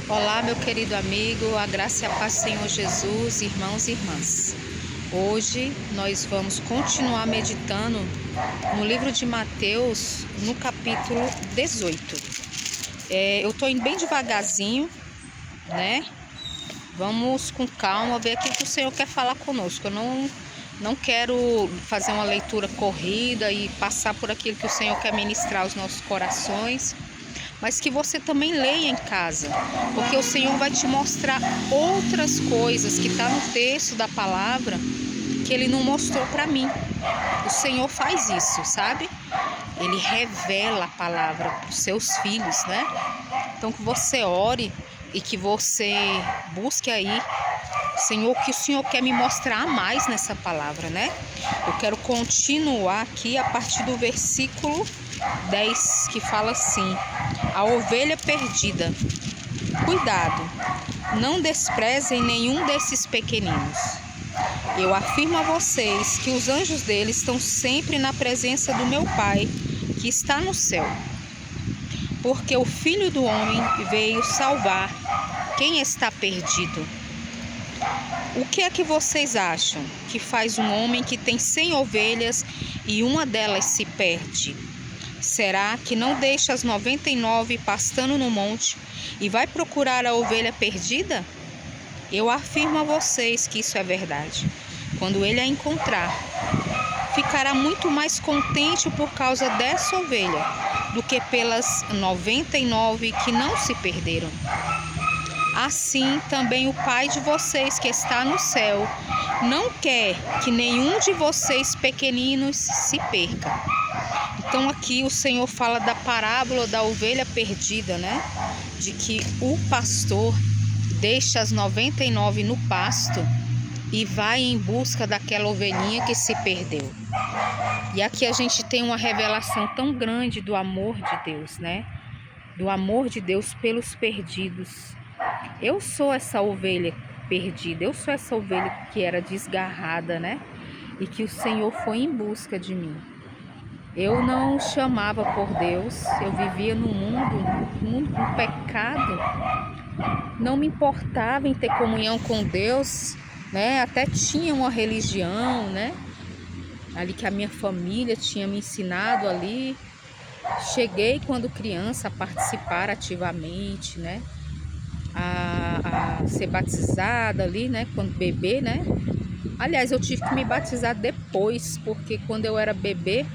Olá, meu querido amigo, a graça e a paz do Senhor Jesus, irmãos e irmãs. Hoje nós vamos continuar meditando no livro de Mateus, no capítulo 18. Eu tô indo bem devagarzinho, né? Vamos com calma ver aquilo que o Senhor quer falar conosco. Eu não quero fazer uma leitura corrida e passar por aquilo que o Senhor quer ministrar aos nossos corações, mas que você também leia em casa, porque o Senhor vai te mostrar outras coisas que está no texto da palavra que Ele não mostrou para mim. O Senhor faz isso, sabe? Ele revela a palavra para os seus filhos, né? Então que você ore e que você busque aí, Senhor, o que o Senhor quer me mostrar mais nessa palavra, né? Eu quero continuar aqui a partir do versículo 10, que fala assim: a ovelha perdida. Cuidado, não desprezem nenhum desses pequeninos. Eu afirmo a vocês que os anjos dele estão sempre na presença do meu Pai, que está no céu. Porque o Filho do Homem veio salvar quem está perdido. O que é que vocês acham que faz um homem que tem 100 ovelhas e uma delas se perde? Será que não deixa as 99 pastando no monte e vai procurar a ovelha perdida? Eu afirmo a vocês que isso é verdade. Quando ele a encontrar, ficará muito mais contente por causa dessa ovelha do que pelas 99 que não se perderam. Assim também o Pai de vocês que está no céu não quer que nenhum de vocês pequeninos se perca. Então aqui o Senhor fala da parábola da ovelha perdida, né? De que o pastor deixa as 99 no pasto e vai em busca daquela ovelhinha que se perdeu. E aqui a gente tem uma revelação tão grande do amor de Deus, né? Do amor de Deus pelos perdidos. Eu sou essa ovelha perdida, eu sou essa ovelha que era desgarrada, né? E que o Senhor foi em busca de mim. Eu não chamava por Deus, eu vivia no mundo do pecado, não me importava em ter comunhão com Deus, né? Até tinha uma religião, né? Ali que a minha família tinha me ensinado ali. Cheguei quando criança a participar ativamente, né? A ser batizada ali, né? Quando bebê, né? Aliás, eu tive que me batizar depois, porque quando eu era bebê,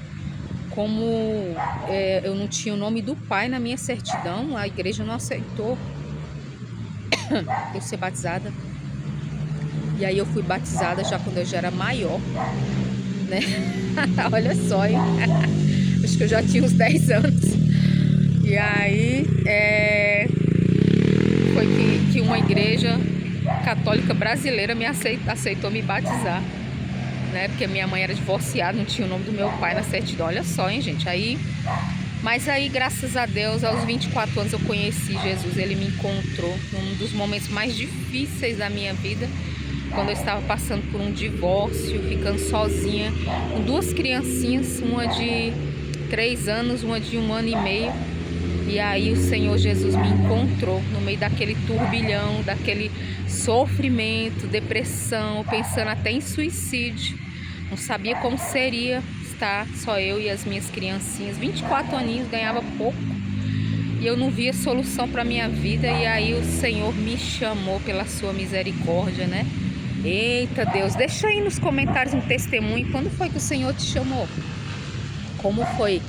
como eu não tinha o nome do pai na minha certidão, a igreja não aceitou eu ser batizada. E aí eu fui batizada já quando eu já era maior, né? Olha só, hein? Acho que eu já tinha uns 10 anos. E aí foi que uma igreja católica brasileira me aceitou me batizar, né? Porque minha mãe era divorciada, não tinha o nome do meu pai na certidão. Olha só, hein, gente? Mas aí, graças a Deus, aos 24 anos eu conheci Jesus. Ele me encontrou num dos momentos mais difíceis da minha vida, quando eu estava passando por um divórcio, ficando sozinha, com duas criancinhas, uma de 3 anos, uma de 1 ano e meio. E aí o Senhor Jesus me encontrou no meio daquele turbilhão, daquele sofrimento, depressão, pensando até em suicídio. Não sabia como seria estar só eu e as minhas criancinhas. 24 aninhos, ganhava pouco. E eu não via solução para minha vida. E aí o Senhor me chamou pela sua misericórdia, né? Eita Deus, deixa aí nos comentários um testemunho. Quando foi que o Senhor te chamou? Como foi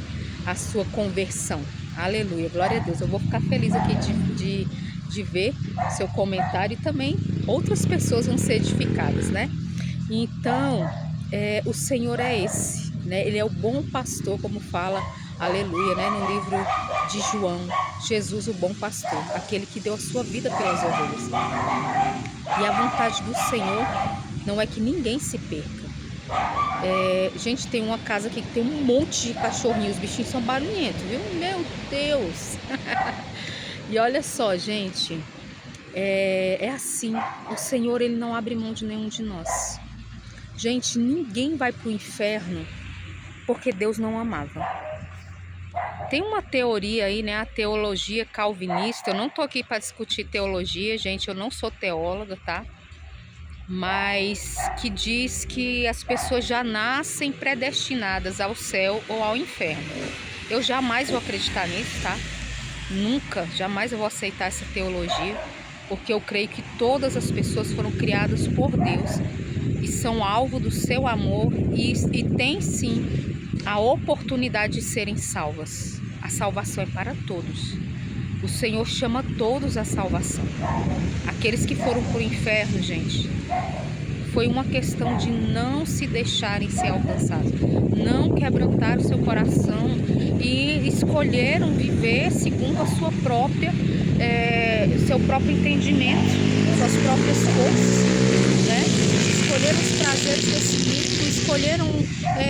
a sua conversão? Aleluia, glória a Deus. Eu vou ficar feliz aqui de ver seu comentário, e também outras pessoas vão ser edificadas, né? Então, o Senhor é esse, né? Ele é o bom pastor, como fala, aleluia, né? No livro de João, Jesus, o bom pastor, aquele que deu a sua vida pelas ovelhas. E a vontade do Senhor não é que ninguém se perca. Gente, tem uma casa aqui que tem um monte de cachorrinhos, os bichinhos são barulhentos, viu? Meu Deus! E olha só, gente, é assim, o Senhor, ele não abre mão de nenhum de nós. Gente, ninguém vai pro inferno porque Deus não amava. Tem uma teoria aí, né? A teologia calvinista. Eu não tô aqui para discutir teologia, gente. Eu não sou teóloga, tá? Mas que diz que as pessoas já nascem predestinadas ao céu ou ao inferno. Eu jamais vou acreditar nisso, tá? Nunca, jamais eu vou aceitar essa teologia, porque eu creio que todas as pessoas foram criadas por Deus e são alvo do seu amor e têm sim a oportunidade de serem salvas. A salvação é para todos. O Senhor chama todos à salvação. Aqueles que foram para o inferno, gente, foi uma questão de não se deixarem ser alcançados, não quebrantar o seu coração e escolheram viver segundo a sua própria, seu próprio entendimento, suas próprias forças, né? Escolheram os prazeres desse mundo, escolheram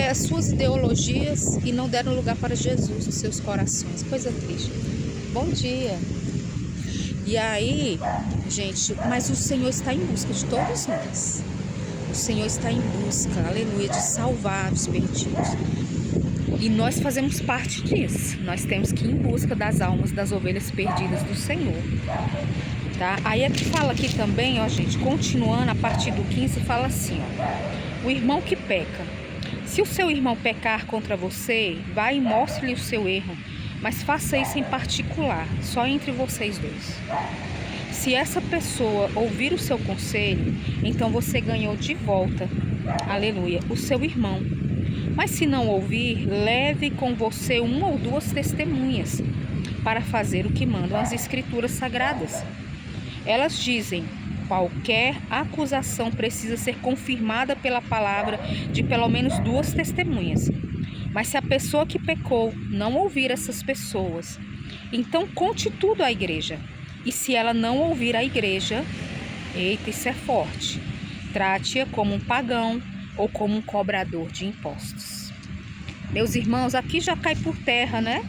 as suas ideologias e não deram lugar para Jesus nos seus corações. Coisa triste. Bom dia. E aí, gente, mas o Senhor está em busca de todos nós. O Senhor está em busca, aleluia, de salvar os perdidos. E nós fazemos parte disso. Nós temos que ir em busca das almas, das ovelhas perdidas do Senhor. Tá? Aí é que fala aqui também, ó, gente, continuando a partir do 15, fala assim, ó, o irmão que peca. Se o seu irmão pecar contra você, vá e mostre-lhe o seu erro, mas faça isso em particular, só entre vocês dois. Se essa pessoa ouvir o seu conselho, então você ganhou de volta, aleluia, o seu irmão. Mas se não ouvir, leve com você uma ou duas testemunhas para fazer o que mandam as Escrituras Sagradas. Elas dizem: qualquer acusação precisa ser confirmada pela palavra de pelo menos duas testemunhas. Mas se a pessoa que pecou não ouvir essas pessoas, então conte tudo à igreja. E se ela não ouvir a igreja, eita, isso é forte, trate-a como um pagão ou como um cobrador de impostos. Meus irmãos, aqui já cai por terra, né?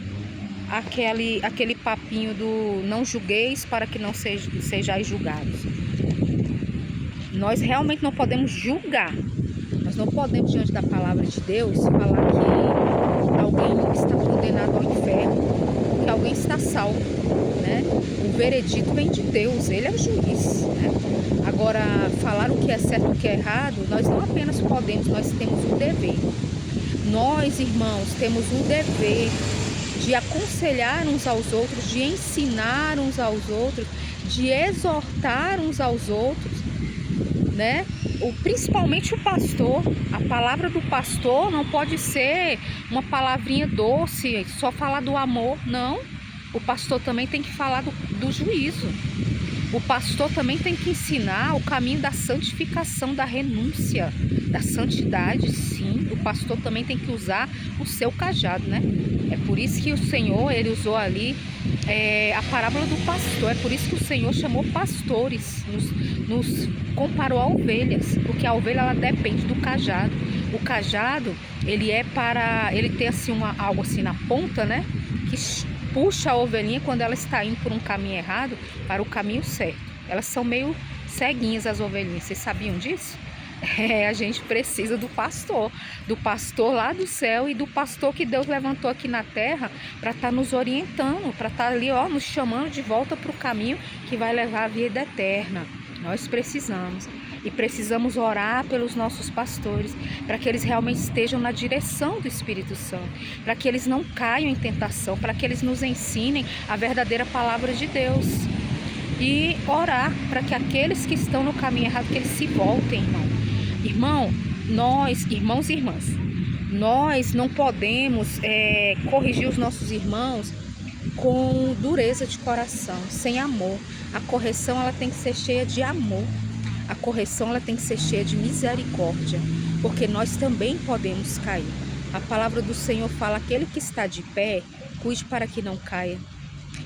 Aquele papinho do não julgueis para que não sejais julgados. Nós realmente não podemos julgar. Nós não podemos, diante da palavra de Deus, falar que alguém está condenado ao inferno, que alguém está salvo, né? O veredito vem de Deus, Ele é o juiz, né? Agora, falar o que é certo e o que é errado, nós não apenas podemos, nós temos um dever. Nós, irmãos, temos um dever de aconselhar uns aos outros, de ensinar uns aos outros, de exortar uns aos outros, né? Principalmente o pastor. A palavra do pastor não pode ser uma palavrinha doce, só falar do amor, não. O pastor também tem que falar do juízo. O pastor também tem que ensinar o caminho da santificação, da renúncia, da santidade, sim. O pastor também tem que usar o seu cajado, né? É por isso que o Senhor, Ele usou ali a parábola do pastor. É por isso que o Senhor chamou pastores, nos comparou a ovelhas, porque a ovelha, ela depende do cajado. O cajado, ele tem assim algo assim na ponta, né? Que puxa a ovelhinha quando ela está indo por um caminho errado para o caminho certo. Elas são meio ceguinhas, as ovelhinhas. Vocês sabiam disso? A gente precisa do pastor lá do céu e do pastor que Deus levantou aqui na terra para estar nos orientando, para estar ali, ó, nos chamando de volta para o caminho que vai levar à vida eterna. Nós precisamos. E precisamos orar pelos nossos pastores, para que eles realmente estejam na direção do Espírito Santo, para que eles não caiam em tentação, para que eles nos ensinem a verdadeira palavra de Deus. E orar para que aqueles que estão no caminho errado, que eles se voltem, irmão. Irmãos e irmãs, nós não podemos corrigir os nossos irmãos com dureza de coração, sem amor. A correção, ela tem que ser cheia de amor. A correção, ela tem que ser cheia de misericórdia, porque nós também podemos cair. A palavra do Senhor fala: aquele que está de pé, cuide para que não caia.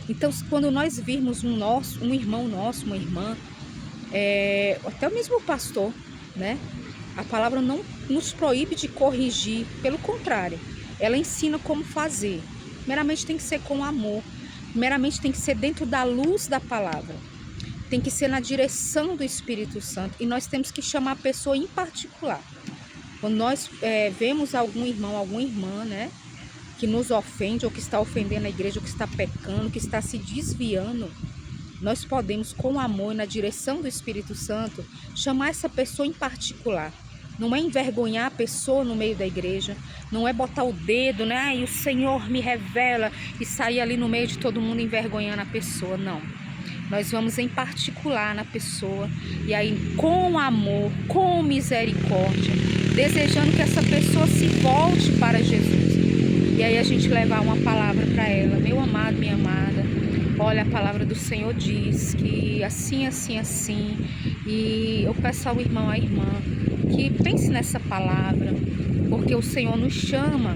Então, quando nós virmos um irmão nosso, uma irmã, até o mesmo pastor, né? A palavra não nos proíbe de corrigir, pelo contrário, ela ensina como fazer. Primeiramente tem que ser com amor, primeiramente tem que ser dentro da luz da palavra. Tem que ser na direção do Espírito Santo. E nós temos que chamar a pessoa em particular. Quando nós vemos algum irmão, alguma irmã, né, que nos ofende, ou que está ofendendo a igreja, ou que está pecando, que está se desviando, nós podemos, com amor e na direção do Espírito Santo, chamar essa pessoa em particular. Não é envergonhar a pessoa no meio da igreja, não é botar o dedo, né? Ai, o Senhor me revela, e sair ali no meio de todo mundo envergonhando a pessoa, não. Nós vamos em particular na pessoa, e aí com amor, com misericórdia, desejando que essa pessoa se volte para Jesus. E aí a gente levar uma palavra para ela: meu amado, minha amada, olha, a palavra do Senhor diz que assim, assim, assim. E eu peço ao irmão, à irmã, que pense nessa palavra, porque o Senhor nos chama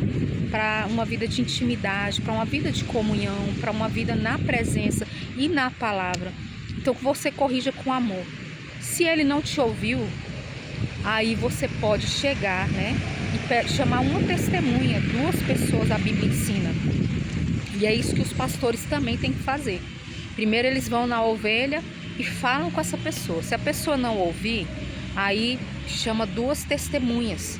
para uma vida de intimidade, para uma vida de comunhão, para uma vida na presença e na palavra. Então que você corrija com amor. Se ele não te ouviu, aí você pode chegar, né, e chamar uma testemunha, 2 pessoas, a Bíblia ensina. E é isso que os pastores também têm que fazer. Primeiro eles vão na ovelha e falam com essa pessoa. Se a pessoa não ouvir, aí chama 2 testemunhas.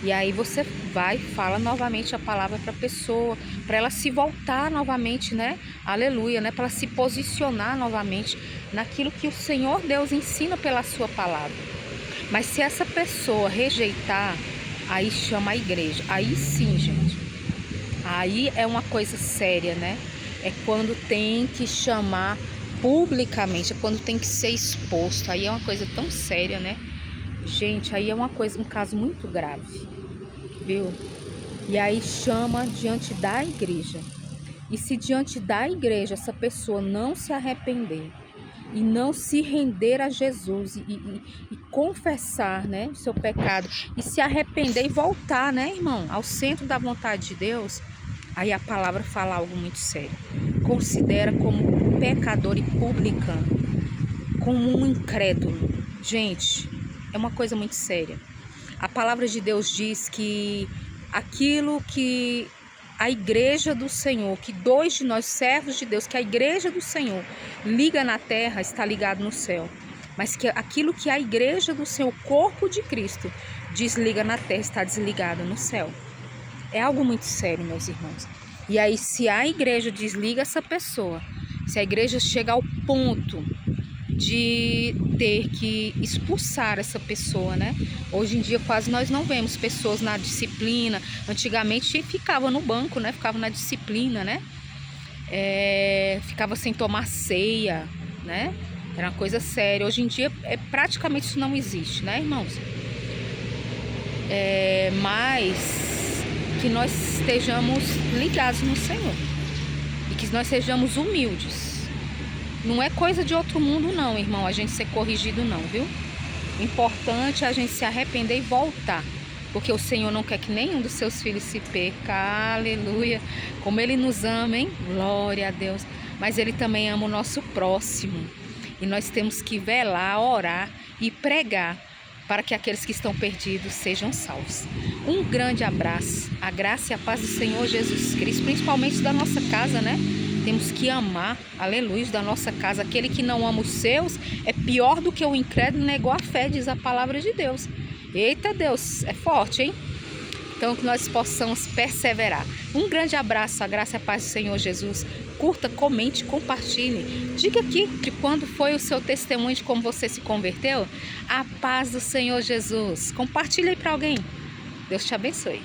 E aí você vai e fala novamente a palavra para a pessoa, para ela se voltar novamente, né? Aleluia, né? Para ela se posicionar novamente naquilo que o Senhor Deus ensina pela sua palavra. Mas se essa pessoa rejeitar, aí chama a igreja. Aí sim, gente. Aí é uma coisa séria, né? É quando tem que chamar publicamente, é quando tem que ser exposto. Aí é uma coisa tão séria, né? Gente, aí é um caso muito grave, viu? E aí chama diante da igreja. E se diante da igreja essa pessoa não se arrepender e não se render a Jesus e confessar, né, o seu pecado, e se arrepender e voltar, né, irmão, ao centro da vontade de Deus, aí a palavra fala algo muito sério. Considera como pecador e publicano, como um incrédulo. Gente, é uma coisa muito séria. A palavra de Deus diz que aquilo que a igreja do Senhor, que 2 de nós, servos de Deus, que a igreja do Senhor liga na terra, está ligado no céu. Mas que aquilo que a igreja do Senhor, o corpo de Cristo, desliga na terra, está desligado no céu. É algo muito sério, meus irmãos. E aí, se a igreja desliga essa pessoa, se a igreja chega ao ponto de ter que expulsar essa pessoa, né? Hoje em dia quase nós não vemos pessoas na disciplina. Antigamente ficava no banco, né? Ficava na disciplina, né? Ficava sem tomar ceia, né? Era uma coisa séria. Hoje em dia praticamente isso não existe, né, irmãos? Mas que nós estejamos ligados no Senhor e que nós sejamos humildes. Não é coisa de outro mundo não, irmão, a gente ser corrigido não, viu? O importante é a gente se arrepender e voltar, porque o Senhor não quer que nenhum dos seus filhos se perca. Aleluia! Como Ele nos ama, hein? Glória a Deus! Mas Ele também ama o nosso próximo. E nós temos que velar, orar e pregar para que aqueles que estão perdidos sejam salvos. Um grande abraço, a graça e a paz do Senhor Jesus Cristo, principalmente da nossa casa, né? Temos que amar, aleluia, da nossa casa. Aquele que não ama os seus é pior do que o incrédulo, negou a fé, diz a palavra de Deus. Eita Deus, é forte, hein? Então que nós possamos perseverar. Um grande abraço, a graça e a paz do Senhor Jesus. Curta, comente, compartilhe. Diga aqui que quando foi o seu testemunho de como você se converteu. A paz do Senhor Jesus. Compartilhe aí para alguém. Deus te abençoe.